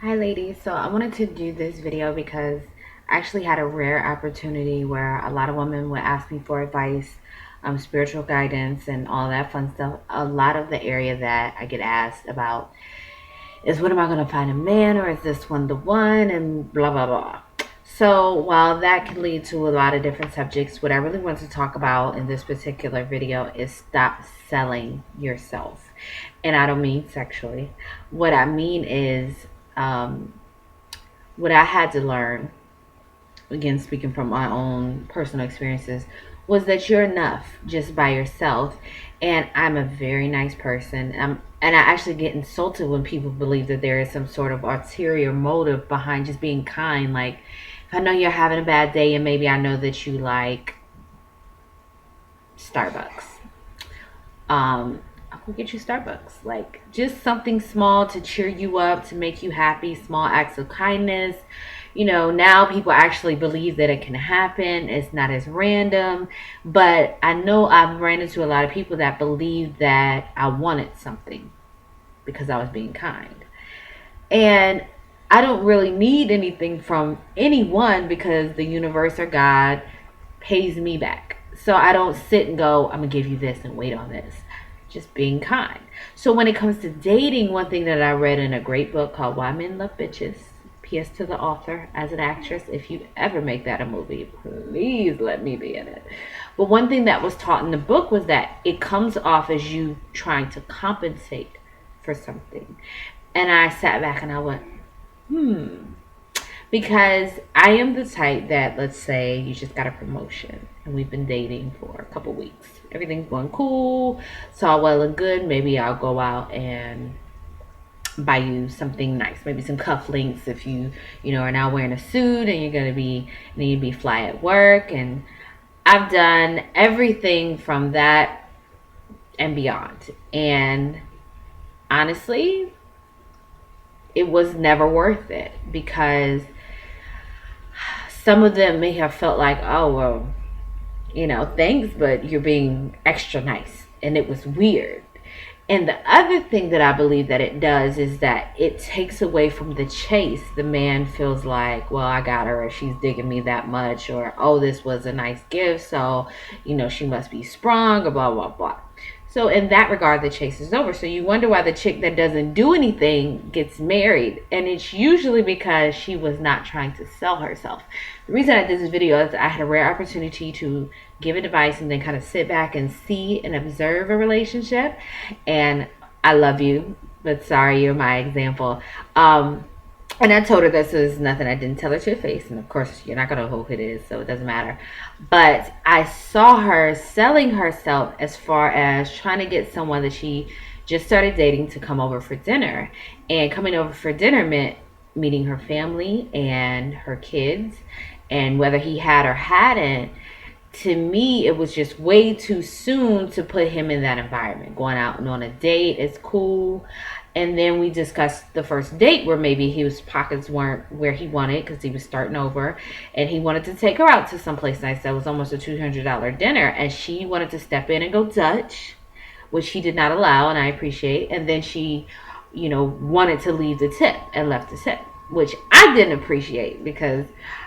Hi ladies, so I wanted to do this video because I actually had a rare opportunity where a lot of women would ask me for advice, spiritual guidance and all that fun stuff. A lot of the area that I get asked about is when am I going to find a man, or is this one the one, and blah blah blah. So while that can lead to a lot of different subjects, what I really want to talk about in this particular video is stop selling yourself. And I don't mean sexually. What I mean is um, what I had to learn, again, speaking from my own personal experiences, was that you're enough just by yourself. And I'm a very nice person. And I actually get insulted when people believe that there is some sort of ulterior motive behind just being kind. Like, if I know you're having a bad day and maybe I know that you like Starbucks, I will get you Starbucks. Like, just something small to cheer you up, to make you happy, small acts of kindness. Now people actually believe that it can happen. It's not as random. But I know I've ran into a lot of people that believe that I wanted something because I was being kind. And I don't really need anything from anyone because the universe or God pays me back. So I don't sit and go, I'm going to give you this and wait on this. Just being kind. So when it comes to dating, one thing that I read in a great book called Why Men Love Bitches, PS to the author, as an actress, if you ever make that a movie, please let me be in it. But one thing that was taught in the book was that it comes off as you trying to compensate for something. And I sat back and I went, because I am the type that, let's say you just got a promotion and we've been dating for a couple weeks. Everything's going cool. It's all well and good. Maybe I'll go out and buy you something nice. Maybe some cufflinks if you are now wearing a suit and you're going to be need to be fly at work. And I've done everything from that and beyond. And honestly, it was never worth it because some of them may have felt like, oh, well, thanks, but you're being extra nice. And it was weird. And the other thing that I believe that it does is that it takes away from the chase. The man feels like, well, I got her, or she's digging me that much, or, oh, this was a nice gift, so, she must be sprung, or blah, blah, blah. So in that regard, the chase is over. So you wonder why the chick that doesn't do anything gets married. And it's usually because she was not trying to sell herself. The reason I did this video is I had a rare opportunity to give advice and then kind of sit back and see and observe a relationship. And I love you, but sorry, you're my example. And I told her this is nothing. I didn't tell her to her face. And of course, you're not going to know who it is, so it doesn't matter. But I saw her selling herself as far as trying to get someone that she just started dating to come over for dinner. And coming over for dinner meant meeting her family and her kids. And whether he had or hadn't, to me, it was just way too soon to put him in that environment. Going out and on a date is cool. And then we discussed the first date where maybe his pockets weren't where he wanted because he was starting over. And he wanted to take her out to someplace nice that was almost a $200 dinner. And she wanted to step in and go Dutch, which he did not allow, and I appreciate. And then she, wanted to leave the tip and left the tip, which I didn't appreciate because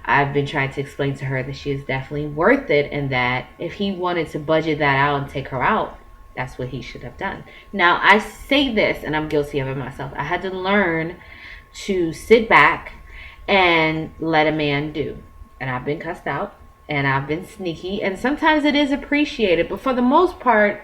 I've been trying to explain to her that she is definitely worth it and that if he wanted to budget that out and take her out, that's what he should have done. Now, I say this, and I'm guilty of it myself. I had to learn to sit back and let a man do. And I've been cussed out, and I've been sneaky, and sometimes it is appreciated. But for the most part,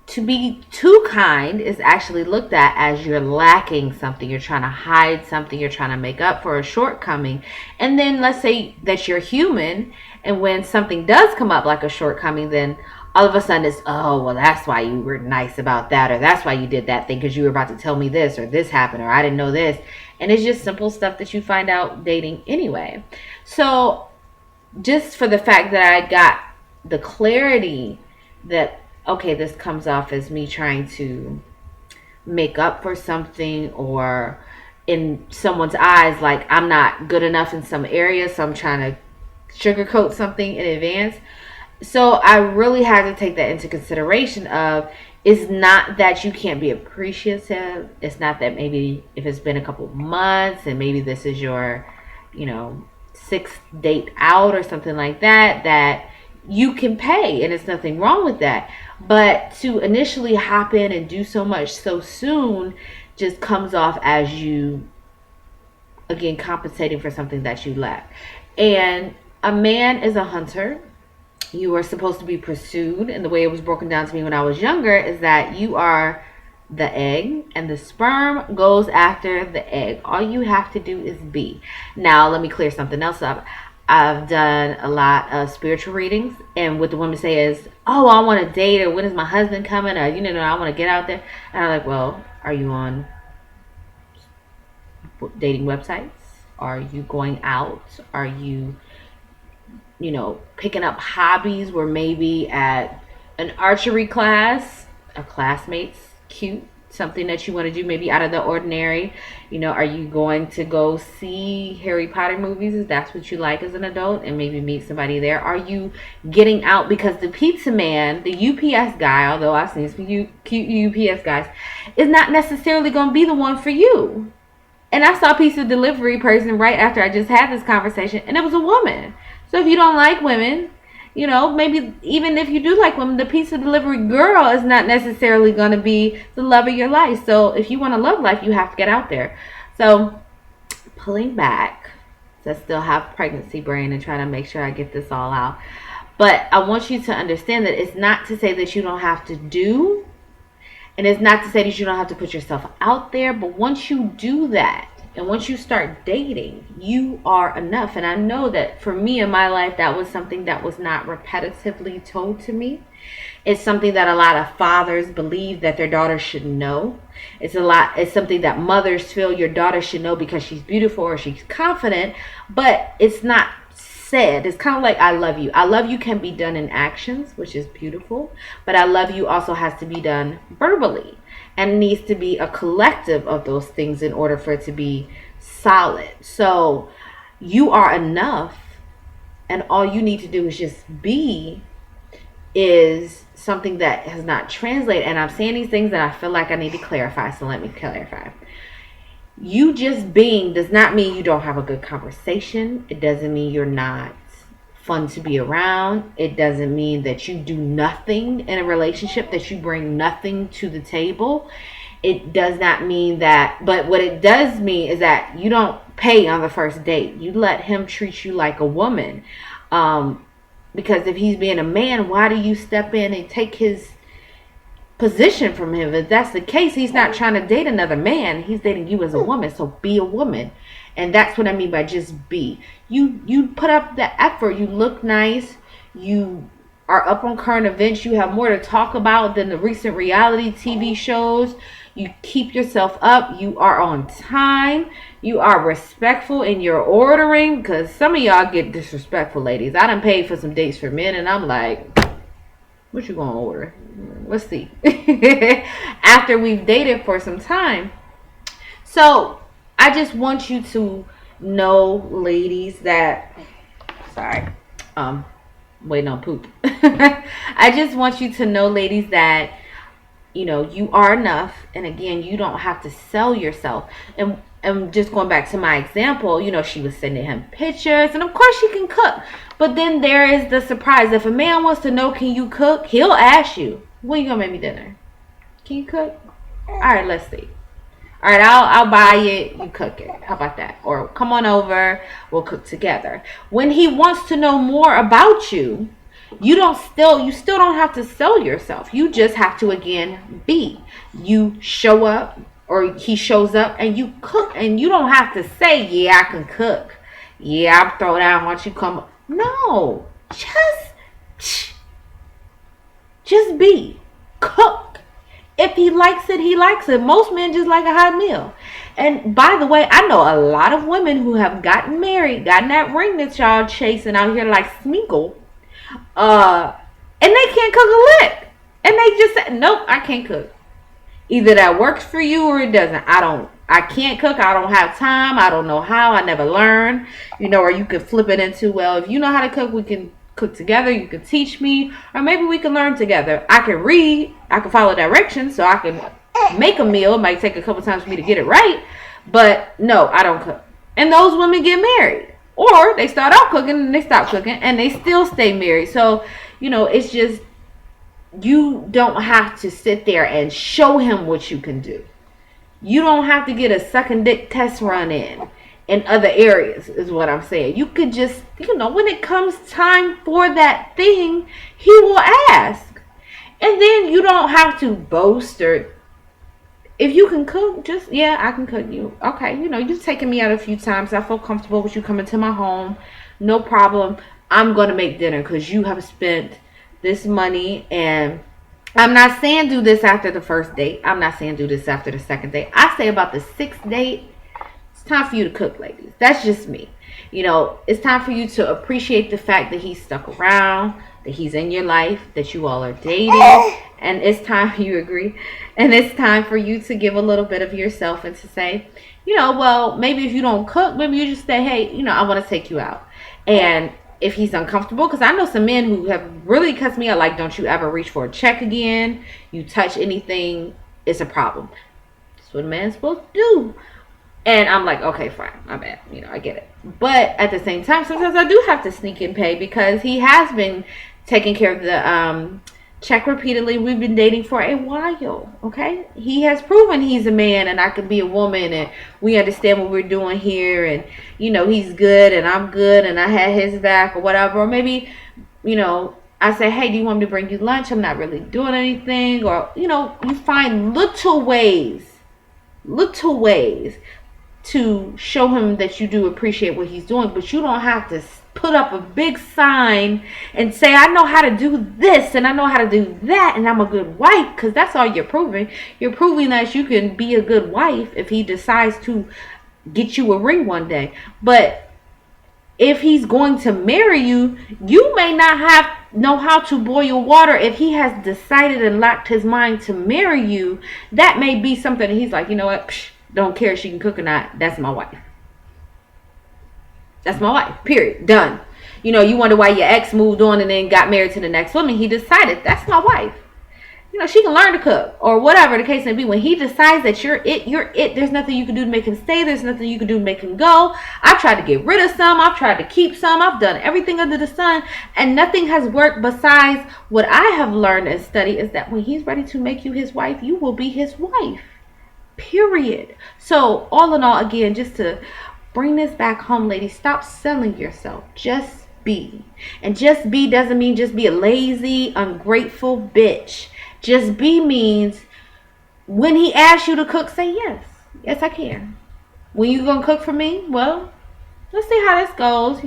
to be too kind is actually looked at as you're lacking something. You're trying to hide something. You're trying to make up for a shortcoming. And then let's say that you're human, and when something does come up like a shortcoming, then all of a sudden it's, oh, well, that's why you were nice about that, or that's why you did that thing because you were about to tell me this, or this happened, or I didn't know this. And it's just simple stuff that you find out dating anyway. So just for the fact that I got the clarity that, okay, this comes off as me trying to make up for something, or in someone's eyes, like I'm not good enough in some area, so I'm trying to sugarcoat something in advance. So I really had to take that into consideration of, It's not that you can't be appreciative. It's not that maybe if it's been a couple months and maybe this is your, sixth date out or something like that, that you can pay, and it's nothing wrong with that. But to initially hop in and do so much so soon just comes off as you, again, compensating for something that you lack. And a man is a hunter. You are supposed to be pursued, and the way it was broken down to me when I was younger is that you are the egg and the sperm goes after the egg. All you have to do is be. Now let me clear something else up. I've done a lot of spiritual readings, and what the women say is, oh, I want to date, or when is my husband coming, or I want to get out there. And I'm like, well, are you on dating websites? Are you going out? Are you picking up hobbies where maybe at an archery class, a classmate's cute, something that you want to do maybe out of the ordinary? Are you going to go see Harry Potter movies if that's what you like as an adult and maybe meet somebody there? Are you getting out because the pizza man, the UPS guy, although I've seen some cute UPS guys, is not necessarily going to be the one for you? And I saw a pizza delivery person right after I just had this conversation, and it was a woman. So if you don't like women, maybe even if you do like women, the pizza delivery girl is not necessarily going to be the love of your life. So if you want a love life, you have to get out there. So pulling back, I still have pregnancy brain and trying to make sure I get this all out. But I want you to understand that it's not to say that you don't have to do, and it's not to say that you don't have to put yourself out there. But once you do that, and once you start dating, you are enough. And I know that for me in my life, that was something that was not repetitively told to me. It's something that a lot of fathers believe that their daughters should know. It's something that mothers feel your daughter should know because she's beautiful or she's confident, but it's not said. It's kind of like I love you. I love you can be done in actions, which is beautiful, but I love you also has to be done verbally. And needs to be a collective of those things in order for it to be solid. So you are enough, and all you need to do is just be, is something that has not translated. And I'm saying these things that I feel like I need to clarify, so let me clarify. You just being does not mean you don't have a good conversation. It doesn't mean you're not fun to be around. It doesn't mean that you do nothing in a relationship, that you bring nothing to the table. It does not mean that, but what it does mean is that you don't pay on the first date. You let him treat you like a woman. Because if he's being a man, why do you step in and take his position from him? If that's the case, he's not trying to date another man. He's dating you as a woman. So be a woman. And that's what I mean by just be. You put up the effort. You look nice. You are up on current events. You have more to talk about than the recent reality TV shows. You keep yourself up. You are on time. You are respectful in your ordering. Because some of y'all get disrespectful, ladies. I done paid for some dates for men. And I'm like, what you gonna order? Let's see. After we've dated for some time. So I just want you to know, ladies, that, sorry, waiting on poop. I just want you to know, ladies, that, you are enough. And again, you don't have to sell yourself. And just going back to my example, she was sending him pictures, and of course she can cook. But then there is the surprise. If a man wants to know, can you cook? He'll ask you, when you gonna make me dinner? Can you cook? All right, let's see. All right, I'll buy it. You cook it. How about that? Or come on over. We'll cook together. When he wants to know more about you, you still don't have to sell yourself. You just have to, again, be. You show up, or he shows up, and you cook. And you don't have to say, yeah, I can cook. Yeah, I'll throw down. Why don't you come? No. Just be. Cook. If he likes it, he likes it. Most men just like a hot meal. And by the way, I know a lot of women who have gotten married, gotten that ring that y'all chasing out here like Smeagol, and they can't cook a lick. And they just said, nope, I can't cook. Either that works for you or it doesn't. I can't cook. I don't have time. I don't know how. I never learned. Or you could flip it into, well, if you know how to cook, we can cook together. You can teach me, or maybe we can learn together. I can read. I can follow directions, so I can make a meal. It might take a couple times for me to get it right, but no, I don't cook. And those women get married, or they start out cooking and they stop cooking, and they still stay married. So, it's just, you don't have to sit there and show him what you can do. You don't have to get a sucking dick test run in other areas, is what I'm saying. You could just, when it comes time for that thing, he will ask. And then you don't have to boast, or if you can cook, just, yeah, I can cook. You. Okay, you've taken me out a few times. I feel comfortable with you coming to my home. No problem. I'm going to make dinner because you have spent this money. And I'm not saying do this after the first date. I'm not saying do this after the second date. I say about the sixth date, it's time for you to cook, ladies. That's just me. It's time for you to appreciate the fact that he's stuck around, that he's in your life, that you all are dating. And it's time, you agree? And it's time for you to give a little bit of yourself and to say, well, maybe if you don't cook, maybe you just say, hey, I want to take you out. And if he's uncomfortable, because I know some men who have really cussed me out, like, don't you ever reach for a check again. You touch anything, it's a problem. That's what a man's supposed to do. And I'm like, okay, fine, my bad. I get it. But at the same time, sometimes I do have to sneak and pay because he has been taking care of the check repeatedly. We've been dating for a while, okay? He has proven he's a man and I can be a woman, and we understand what we're doing here, and he's good and I'm good and I had his back or whatever. Or maybe I say, hey, do you want me to bring you lunch? I'm not really doing anything. Or you find little ways to show him that you do appreciate what he's doing. But you don't have to put up a big sign and say, I know how to do this and I know how to do that and I'm a good wife, because that's all you're proving. You're proving that you can be a good wife if he decides to get you a ring one day. But if he's going to marry you, you may not know how to boil water. If he has decided and locked his mind to marry you, that may be something that he's like, you know what, don't care if she can cook or not, that's my wife. That's my wife, period, done. You wonder why your ex moved on and then got married to the next woman. He decided, that's my wife. She can learn to cook or whatever the case may be. When he decides that you're it. There's nothing you can do to make him stay. There's nothing you can do to make him go. I've tried to get rid of some. I've tried to keep some. I've done everything under the sun, and nothing has worked. Besides, what I have learned and studied is that when he's ready to make you his wife, you will be his wife, period. So all in all, again, just to bring this back home, ladies, stop selling yourself. Just be. And just be doesn't mean just be a lazy, ungrateful bitch. Just be means when he asks you to cook, say yes. Yes, I can. When you gonna cook for me? Well, let's see how this goes.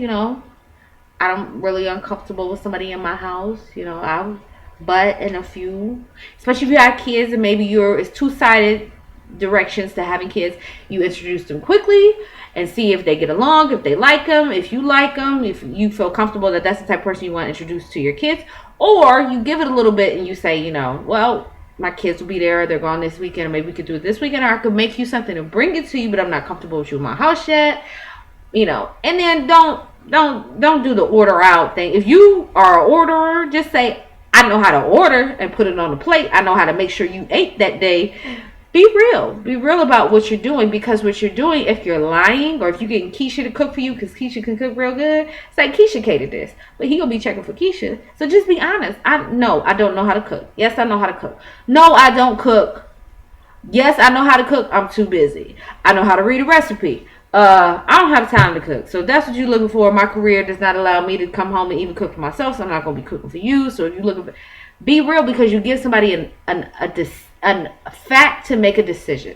I'm really uncomfortable with somebody in my house. I'll butt in a few, especially if you have kids and maybe it's two-sided directions to having kids. You introduce them quickly and see if they get along, if they like them, if you like them, if you feel comfortable that that's the type of person you want to introduce to your kids. Or you give it a little bit and you say, well, my kids will be there, they're gone this weekend, maybe we could do it this weekend, or I could make you something and bring it to you, but I'm not comfortable with you in my house yet. And then don't do the order out thing. If you are an orderer, just say, I know how to order and put it on the plate. I know how to make sure you ate that day. Be real about what you're doing, because what you're doing, if you're lying or if you're getting Keisha to cook for you because Keisha can cook real good, it's like Keisha catered this, but he gonna be checking for Keisha. So just be honest. I don't know how to cook. Yes, I know how to cook. No, I don't cook. Yes, I know how to cook. I'm too busy. I know how to read a recipe. I don't have time to cook. So if that's what you're looking for, my career does not allow me to come home and even cook for myself, so I'm not gonna be cooking for you. So if you're looking for, be real, because you give somebody a fact to make a decision.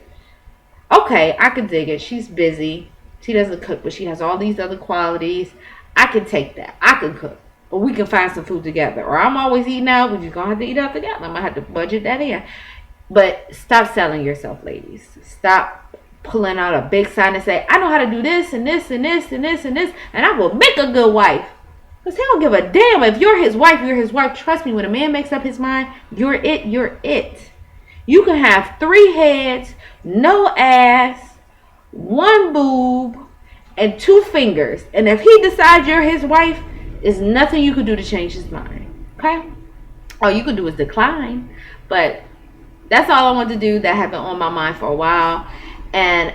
Okay, I can dig it. She's busy. She doesn't cook, but she has all these other qualities. I can take that. I can cook. Or we can find some food together. Or I'm always eating out. We're just going to have to eat out together. I'm going to have to budget that in. But stop selling yourself, ladies. Stop pulling out a big sign and say, I know how to do this and this and this and this and this, and I will make a good wife. Because he don't give a damn. If you're his wife, you're his wife. Trust me, when a man makes up his mind, you're it, you're it. You can have 3 heads, no ass, 1 boob, and 2 fingers. And if he decides you're his wife, There's nothing you could do to change his mind. Okay? All you could do is decline. But that's all I wanted to do. That had been on my mind for a while. And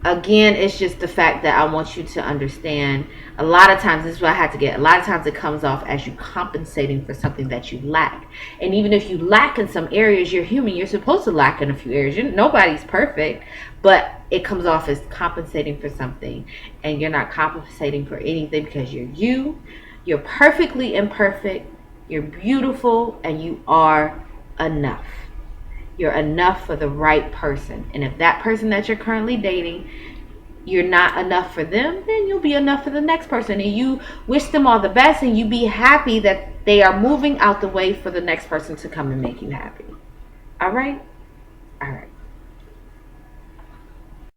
again, it's just the fact that I want you to understand, a lot of times, this is what I had to get, a lot of times it comes off as you compensating for something that you lack. And even if you lack in some areas, you're human, you're supposed to lack in a few areas. Nobody's perfect, but it comes off as compensating for something, and you're not compensating for anything, because you're perfectly imperfect, you're beautiful, and you are enough. You're enough for the right person. And if that person that you're currently dating, you're not enough for them, then you'll be enough for the next person. And you wish them all the best, and you be happy that they are moving out the way for the next person to come and make you happy. All right? All right.